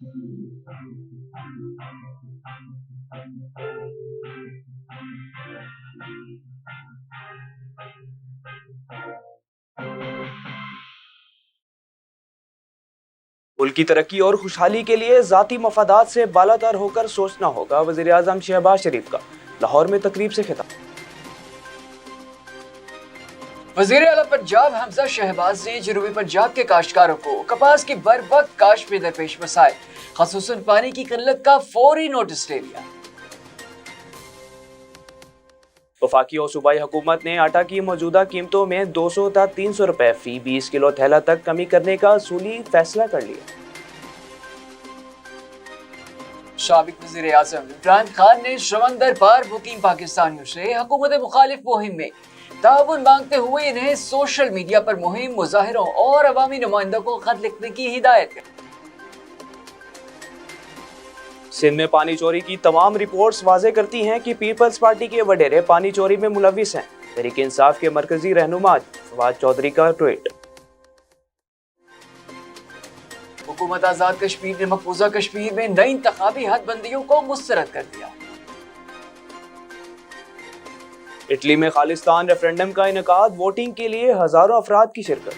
मुल्क की तरक्की और खुशहाली के लिए जाती मफादात से बालातर होकर सोचना होगा, वज़ीर आज़म शहबाज शरीफ का लाहौर में तकरीब से खिताब। वज़ीर आला पंजाब हमजा शहबाज ने जनूबी पंजाब के काश्तकारों को कपास की बरवक्त काश्त में दरपेश मसाइल ख़ुसूसन पानी की किल्लत का फौरी नोटिस ले लिया। वफाकी और सूबाई हुकूमत ने आटा की मौजूदा कीमतों में 200 था 300 रुपए फी 20 किलो थैला तक कमी करने का असूली फैसला कर लिया। साबिक वज़ीर आज़म इमरान खान ने समंदर पार मुकीम पाकिस्तानियों से हुकूमत मुखालिफ मुहिम में ताउन मांगते हुए इन्हें सोशल मीडिया पर मुहिम मुजाहिरों और अवामी नुमाइंदों को खत लिखने की हिदायत की। सिंध में पानी चोरी की तमाम रिपोर्ट्स वाजे करती हैं कि पीपल्स पार्टी के वडेरे पानी चोरी में मुलविस हैं। तहरीक इंसाफ के मरकजी रहनुमा फवाद चौधरी का ट्वीट। हुकूमत आजाद कश्मीर ने मकबूजा कश्मीर में नई इंतखाबी हदबंदियों को मुस्तरद कर दिया। इटली में खालिस्तान रेफरेंडम का इनेकाद, वोटिंग के लिए हजारों अफराद की शिरकत।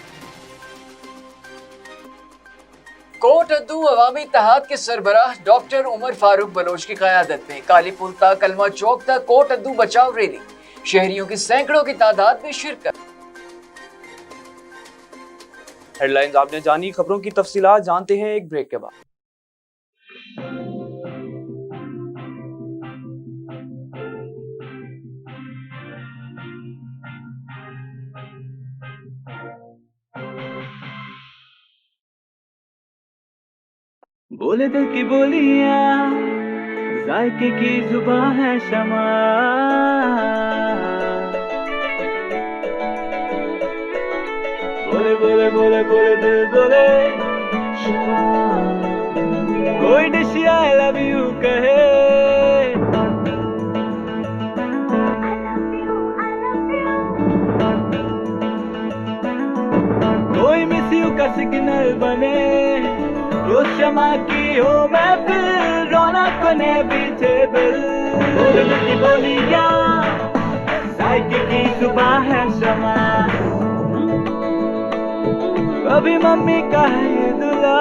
कोट अद्दू अवामी इत्तेहाद के सरबराह डॉक्टर उमर फारूक बलोच की क़यादत में काली पुल तक कलमा चौक तक कोट अद्दू बचाव रैली, शहरियों की सैकड़ों की तादाद में शिरकत। हेडलाइंस आपने जानी, खबरों की तफसीलात जानते हैं एक ब्रेक के बाद। बोले दिल की बोलियां, जायके की जुबां है शमा, बोले बोले बोले बोले दिल बोले शमा, कोई डिश आई लव यू कहे, कोई मिस यू का सिग्नल बने, रोज शमा की हो महफिल, रौनक ने बीते बिल, बोले की बोलियां, जायके की जुबां है शमा, कभी मम्मी का है दुला,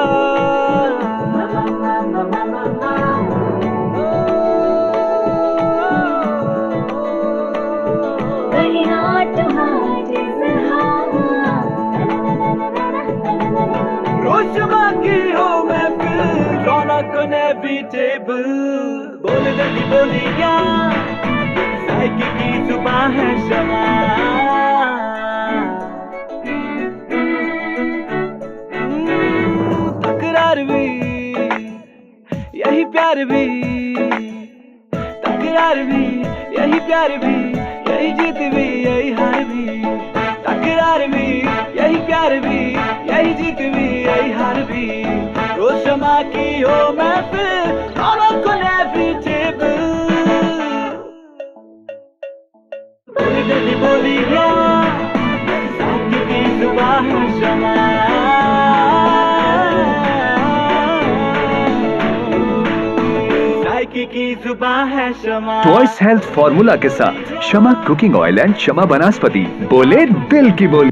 रोज शमा की हो महफिल, रौनक ने बीते बिल, बोले की बोलियां, जायके की जुबां है शमा, तकरार भी यही प्यार भी, तकरार भी यही प्यार भी, यही जीत भी यही हार भी, तकरार भी यही प्यार भी, यही जीत भी यही हार भी, रोज शमा की हो महफिल, रौनक ने बीते बिल, बोली जल्दी बोलियां, जायके की जुबां है शमा, जायके की जुबां है शमा। ट्वाइस हेल्थ फार्मूला के साथ शमा कुकिंग ऑयल एंड शमा वनस्पति, बोले दिल की बोली।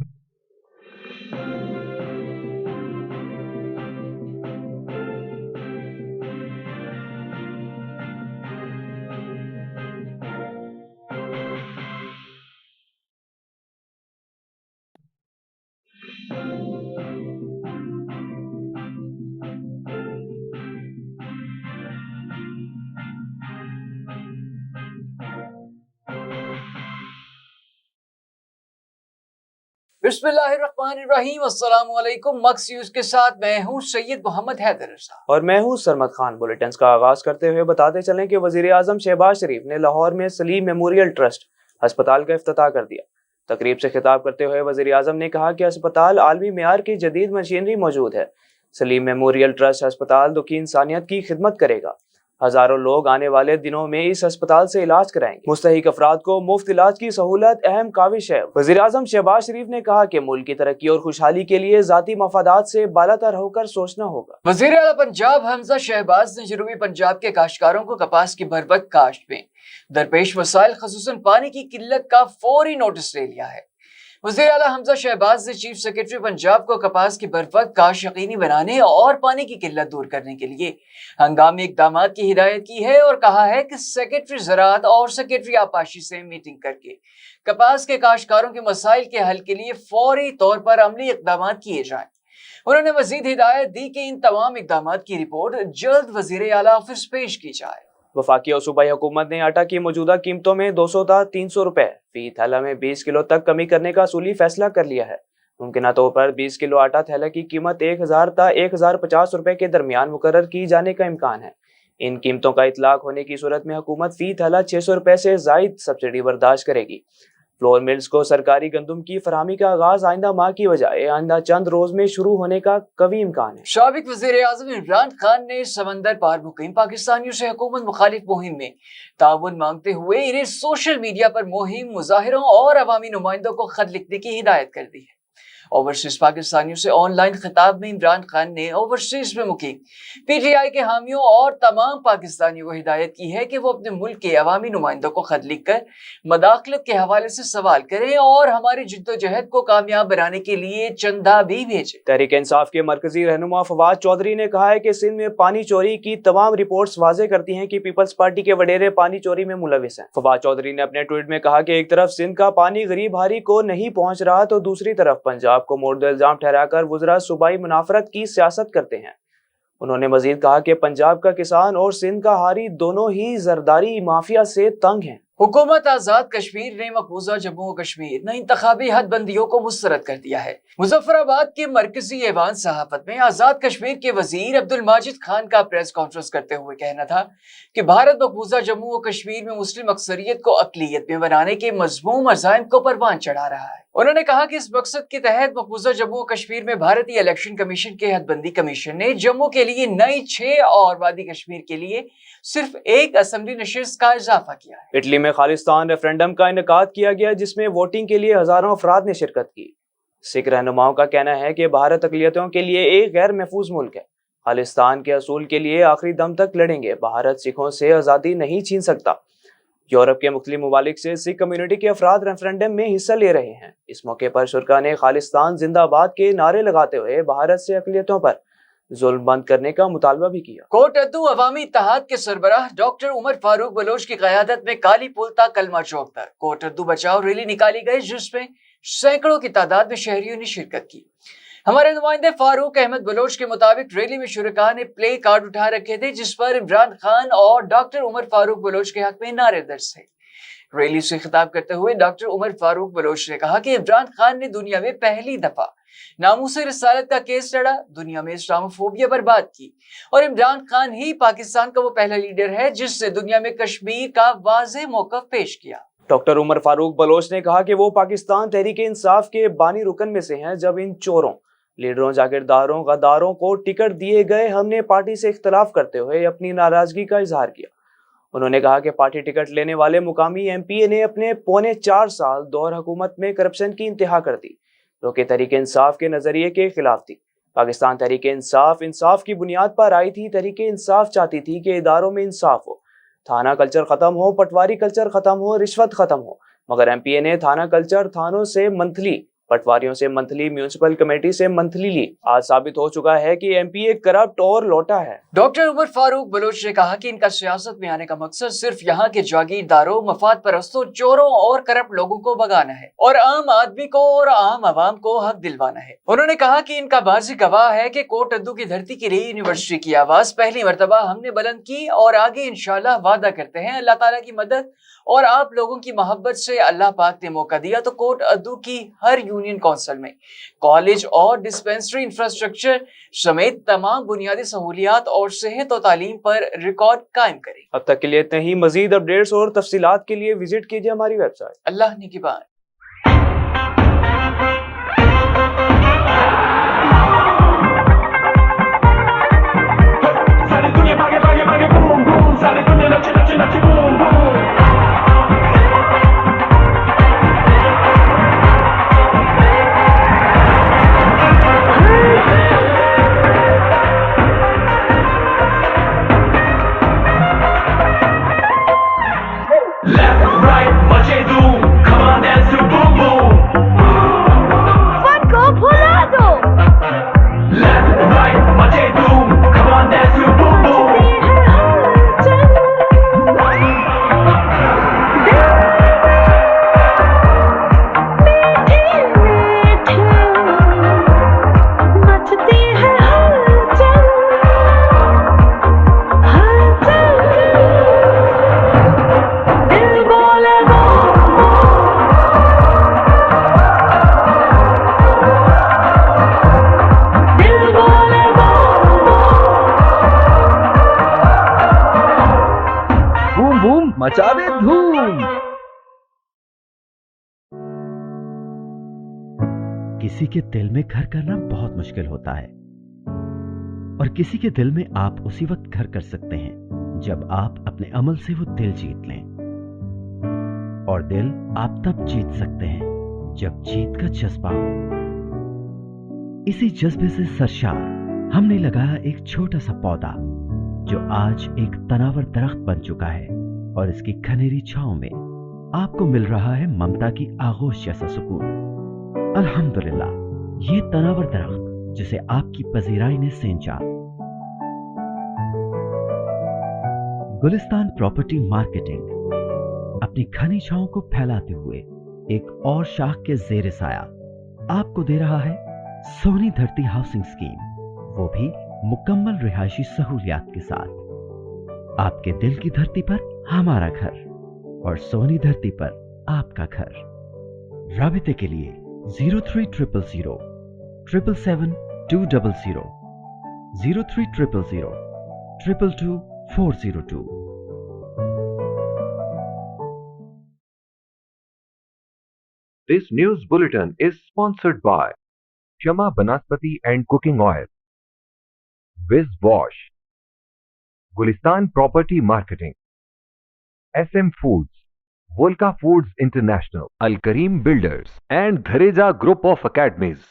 बिस्मिल्लाहिर्रहमानिर्रहीम, अस्सलामु अलैकुम। मक्स न्यूज़ के साथ मैं हूं सैयद मोहम्मद हैदर रज़ा और मैं हूं सरमद खान। बुलेटिन का आगाज करते हुए बताते चलें कि वज़ीर आज़म शहबाज शरीफ ने लाहौर में सलीम मेमोरियल ट्रस्ट अस्पताल का इफ्तिताह कर दिया। तकरीब से खिताब करते हुए वज़ीर आज़म ने कहा कि अस्पताल आलमी मेयार की जदीद मशीनरी मौजूद है। सलीम मेमोरियल ट्रस्ट अस्पताल दुखी इंसानियत की खिदमत करेगा। हजारों लोग आने वाले दिनों में इस अस्पताल से इलाज कराएंगे। मुस्तहिक अफराद को मुफ्त इलाज की सहूलत अहम काविश है। वज़ीर आज़म शहबाज शरीफ ने कहा कि मुल्क की तरक्की और खुशहाली के लिए जाती मफादात से बालातर होकर सोचना होगा। वज़ीर आला पंजाब हमजा शहबाज ने जनूबी पंजाब के काश्तकारों को कपास की बरवक्त काश्त में दरपेश मसाइल खसूसन पानी की किल्लत का फौरी नोटिस ले लिया है। वज़ीर आला हमजा शहबाज ने चीफ सेक्रेटरी पंजाब को कपास की बरवक्त काश्त यकीनी बनाने और पानी की किल्लत दूर करने के लिए हंगामी इक़दाम की हिदायत की है और कहा है कि सेक्रेटरी ज़राअत और सेक्रेटरी आबपाशी से मीटिंग करके कपास के काश्तकारों के मसाइल के हल के लिए फौरी तौर पर अमली इक़दाम किए जाएं। उन्होंने मजीद हिदायत दी कि इन तमाम इक़दाम की रिपोर्ट जल्द वज़ीर आला ऑफिस पेश की जाए। वफाकी और सूबाई हुकूमत ने आटा की मौजूदा कीमतों में 200 था 300 रुपए फी थैला में 20 किलो तक कमी करने का असूली फैसला कर लिया है। मुमकिन तौर पर 20 किलो आटा थैला की कीमत 1000 था 1050 रुपए के दरमियान मुकर्रर की जाने का इम्कान है। इन कीमतों का इतलाक होने की सूरत में हुकूमत फी थैला 600 रुपए से जायद सब्सिडी बर्दाश्त करेगी। फ्लोर मिल्स को सरकारी गंदम की फराहमी का आगाज आइंदा माह की बजाय आइंदा चंद रोज में शुरू होने का कवी इम्कान है। साबिक वज़ीर आज़म इमरान खान ने समंदर पार मुकीम पाकिस्तानियों से हुकूमत मुखालिफ मुहिम में ताउन मांगते हुए इन्हें सोशल मीडिया पर मुहिम मुजाहिरों और अवामी नुमाइंदों को खत लिखने की हिदायत कर दी है। ओवरसीज पाकिस्तानियों से ऑनलाइन खिताब में इमरान खान ने ओवरसीज में मुकीम पीटीआई के हामियों और तमाम पाकिस्तानियों को हिदायत की है कि वो अपने मुल्क के अवामी नुमाइंदों को खत लिखकर मदाखलत के हवाले से सवाल करें और हमारी जिद्दोजहद को कामयाब बनाने के लिए चंदा भी भेजें। तहरीक इंसाफ के मरकजी रहनुमा फवाद चौधरी ने कहा है कि सिंध में पानी चोरी की तमाम रिपोर्ट्स वाजे करती हैं कि पीपल्स पार्टी के वडेरे पानी चोरी में मुलविस हैं। फवाद चौधरी ने अपने ट्वीट में कहा कि एक तरफ सिंध का पानी गरीब हारी को नहीं पहुंच रहा तो दूसरी तरफ पंजाब को मोर्द इल्जाम ठहराकर वुज़रा सूबाई मुनाफरत की सियासत करते हैं। उन्होंने मजीद कहा कि पंजाब का किसान और सिंध का हारी दोनों ही जरदारी माफिया से तंग हैं। हुकूमत आजाद कश्मीर ने मकबूजा जम्मू और कश्मीर में इंतखाबी हदबंदियों को मुस्तरद कर दिया है। मुजफ्फराबाद के मरकजी ऐवान सहाफत में आजाद कश्मीर के वजीर अब्दुल माजिद खान का प्रेस कॉन्फ्रेंस करते हुए कहना था कि भारत मकबूजा जम्मू और कश्मीर में मुस्लिम अक्सरियत को अकलियत में बनाने के मज़मूम अज़ाइम को परवान चढ़ा रहा है। उन्होंने कहा कि इस मकसद के तहत मकबूजा जम्मू और कश्मीर में भारतीय इलेक्शन कमीशन के हदबंदी कमीशन ने जम्मू के लिए नई 6 और वादी कश्मीर के लिए सिर्फ 1 असेंबली नशिस्त का इजाफा किया है। इटली में खालिस्तान रेफरेंडम का इनेकाद किया गया जिसमें वोटिंग के लिए हजारों अफराद ने शिरकत की। सिख रहनुमाओं का कहना है कि भारत अकलियतों के लिए एक गैर महफूज मुल्क है। खालिस्तान के असूल के लिए आखिरी दम तक लड़ेंगे। भारत सिखों से आज़ादी नहीं छीन सकता। यूरोप के मुख्तलिफ ममालिक से सिख कम्युनिटी के अफराद रेफरेंडम में हिस्सा ले रहे हैं। इस मौके पर शुरा ने खालिस्तान जिंदाबाद के नारे लगाते हुए भारत से अकलियतों पर जुल्म बंद करने का मुतालबा भी किया। कोट अद्दू अवामी इत्तेहाद के सरबराह डॉक्टर उमर फारूक बलोच की क़यादत में काली पुलता कलमा चौक तक कोट अद्दू बचाओ रैली निकाली गई जिसमें सैकड़ों की तादाद में शहरियों ने शिरकत की। हमारे नुमाइंदे फारूक अहमद बलोच के मुताबिक रैली में शुरका ने प्ले कार्ड उठा रखे थे जिस पर इमरान खान और डॉक्टर उमर फारूक बलोच के हक में नारे दर्ज थे। रैली से खिताब करते हुए डॉक्टर उमर फारूक बलोच ने कहा कि इमरान खान ने दुनिया में पहली दफा नामूसे रिसालत का केस लड़ा, दुनिया में इस्लामोफोबिया पर बात की और इमरान खान ही पाकिस्तान का वो पहला लीडर है जिसने दुनिया में कश्मीर का वाज़ेह मौक़िफ़ पेश किया। डॉक्टर उमर फारूक बलोच ने कहा कि वो पाकिस्तान तहरीक इंसाफ के बानी रुकन में से हैं। जब इन चोरों, लीडरों, जागीरदारों, गद्दारों को टिकट दिए गए, हमने पार्टी से इख्तलाफ करते हुए अपनी नाराजगी का इजहार किया। उन्होंने कहा कि पार्टी टिकट लेने वाले मुकामी एमपीए ने अपने पौने 4 साल दौर हुकूमत में करप्शन की इंतहा कर दी जो कि तहरीक इंसाफ के नजरिए के खिलाफ थी। पाकिस्तान तहरीक इंसाफ की बुनियाद पर आई थी। तहरीक इंसाफ चाहती थी कि इदारों में इंसाफ हो, थाना कल्चर खत्म हो, पटवारी कल्चर खत्म हो, रिश्वत खत्म हो। मगर एमपीए ने थाना कल्चर थानों से मंथली, पटवारियों से मंथली, म्यूनिसिपल कमेटी से मंथली ली। आज साबित हो चुका है कि एमपीए करप्ट और लोटा है। डॉक्टर उमर फारूक बलोच ने कहा कि इनका सियासत में आने का मकसद सिर्फ यहाँ के जागीरदारों, मफाद परस्तों, चोरों और करप्ट लोगों को भगाना है और आम आदमी को और आम आवाम को हक दिलवाना है। उन्होंने कहा कि इनका बाजी गवाह है कि कोट अद्दू की धरती के लिए यूनिवर्सिटी की आवाज पहली मरतबा हमने बुलंद की और आगे इंशाल्लाह वादा करते हैं अल्लाह ताला की मदद और आप लोगों की मोहब्बत से अल्लाह पाक ने मौका दिया तो कोट अद्दू की हर यूनियन काउंसिल में कॉलेज और डिस्पेंसरी इंफ्रास्ट्रक्चर समेत तमाम बुनियादी सहूलियात और सेहत और तालीम पर रिकॉर्ड कायम करें। अब तक के लिए इतने ही। मजीद अपडेट्स और तफसीलात के लिए विजिट कीजिए हमारी वेबसाइट। अल्लाह ने की बात। सारी दुनिया भागे भागे भागे बूम बूम मचावे धूम। किसी के दिल में घर करना बहुत मुश्किल होता है और किसी के दिल में आप उसी वक्त घर कर सकते हैं जब आप अपने अमल से वो दिल जीत लें। और दिल आप तब जीत सकते हैं जब जीत का जज्बा हो। इसी जज्बे से सरशार हमने लगाया एक छोटा सा पौधा जो आज एक तनावर दरख्त बन चुका है और इसकी घनेरी छांव में आपको मिल रहा है ममता की आगोश जैसा सुकून। अल्हम्दुलिल्लाह, ये तनावर दरख्त जिसे आपकी पजीराई ने सेंचा। गुलिस्तान प्रॉपर्टी मार्केटिंग अपनी घनी छांव को फैलाते हुए एक और शाख के जेर साया आपको दे रहा है सोनी धरती हाउसिंग स्कीम, वो भी मुकम्मल रिहायशी सहूलियात के साथ। आपके दिल की धरती पर हमारा घर और सोनी धरती पर आपका घर। राबिते के लिए 0300 777 200 0300 222 402। This news bulletin is sponsored by Shama Banaspati and Cooking Oil, Wiz Wash, Gulistan Property Marketing, SM Foods, Volca Foods International, Al Kareem Builders and Dhareja Group of Academies.